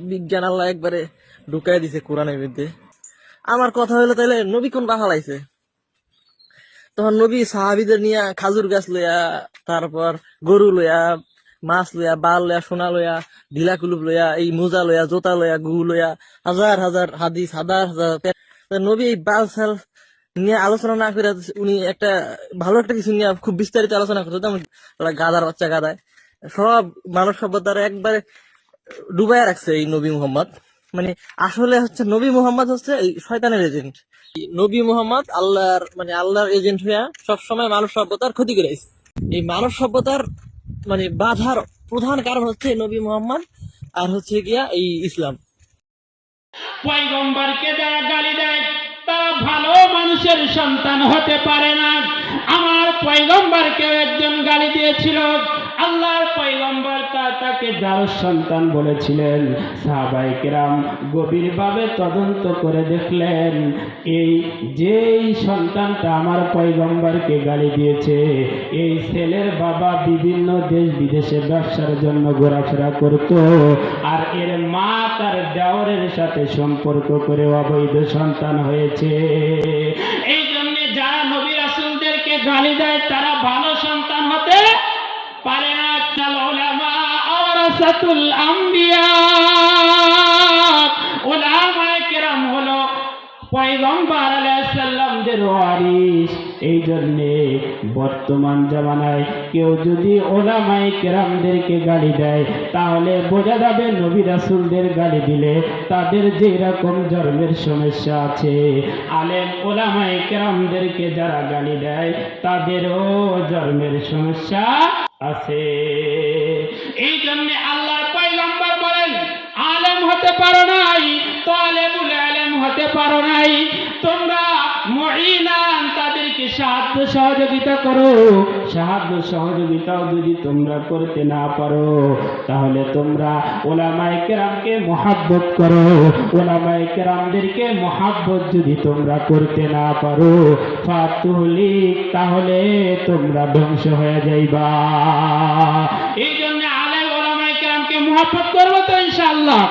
বিজ্ঞান আল্লাহ একবারে ঢুকাই দিছে কোরআনের মধ্যে। আমার কথা হলো তাইলে নবী কোন বাহালাইছে? তখন নবী সাহাবিদের নিয়ে খাজুর গাছ লইয়া, তারপর গরু লইয়া, মাছ লইয়া, বাল লইয়া, সোনা লইয়া, ঢিলা কুলুপ লইয়া, এই মোজা লইয়া, জোতা লইয়া, গু লইয়া, হাজার হাজার হাদিস, হাজার হাজার নবী এই বাল সাল নিয়ে আলোচনা না করে উনি একটা ভালো একটা কিছু নিয়ে খুব বিস্তারিত আলোচনা করতো। তেমন গাদার বাচ্চা গাদায় সব মানব সভ্যতার একবারে ডুবাইয়া রাখছে এই নবী মুহাম্মদ। মানে আসলে হচ্ছে নবী মুহাম্মদ হচ্ছে এই শয়তানের এজেন্ট। নবী মুহাম্মদ আল্লাহর আল্লাহর এজেন্ট হইয়া সবসময় মানব সভ্যতার ক্ষতি করে আসছে। এই মানব সভ্যতার বাধার প্রধান কারণ হচ্ছে নবী মুহাম্মদ আর হচ্ছে গিয়া এই ইসলাম। পয়গম্বরকে যারা গালি দেয় তারা ভালো মানুষের সন্তান হতে পারে না। আমার পয়গম্বরকে একজন গালি দিয়েছিল, আল্লাহর পয়গম্বর তাকে যার সন্তান বলেছিলেন। সাহাবায়ে কেরাম গভীরভাবে তদন্ত করে দেখলেন এই যেই সন্তানটা আমার পয়গম্বরকে গালি দিয়েছে, এই ছেলের বাবা বিভিন্ন দেশ বিদেশে ব্যবসার জন্য ঘোরাফেরা করত, আর এর মা তার দেওরের সাথে সম্পর্ক করে অবৈধ সন্তান হয়েছে। এই জন্য যারা নবী রাসূলদেরকে গালি দেয় তারা ভালো সন্তান হতে পারে না। উলামা ওয়ারাসাতুল আম্বিয়া, উলামায়ে কেরাম হলো পয়গম্বর আলাইহিস সালামদের ওয়ারিস। এই জন্যে বর্তমান জামানায় কেউ যদি উলামায়ে কেরামদেরকে গালি দেয় তাহলে বোঝা যাবে নবী রাসূলদের গালি দিলে তাদের যে রকম জন্মের সমস্যা আছে, আলেম উলামায়ে কেরামদেরকে যারা গালি দেয় তাদেরও জন্মের সমস্যা আছে। এই জন্য আল্লাহর পয়গম্বর বলেন, আলেম হতে পারো নাই, তালেবুল ইলম হতে পারো নাই, তোমরা মুঈনান তাদেরকে সাহায্য সহযোগিতা করো। সাহায্য সহযোগিতাও যদি তোমরা করতে না পারো তাহলে তোমরা উলামায়ে কেরামকে মুহাব্বত করো। উলামায়ে কেরামদেরকে মুহাব্বত যদি তোমরা করতে না পারো ফাতুহলিক, তাহলে তোমরা ধ্বংস হয়ে যাইবা। এই জন্য আলেম উলামায়ে কেরামকে মুহাব্বত করবো তো ইনশাআল্লাহ।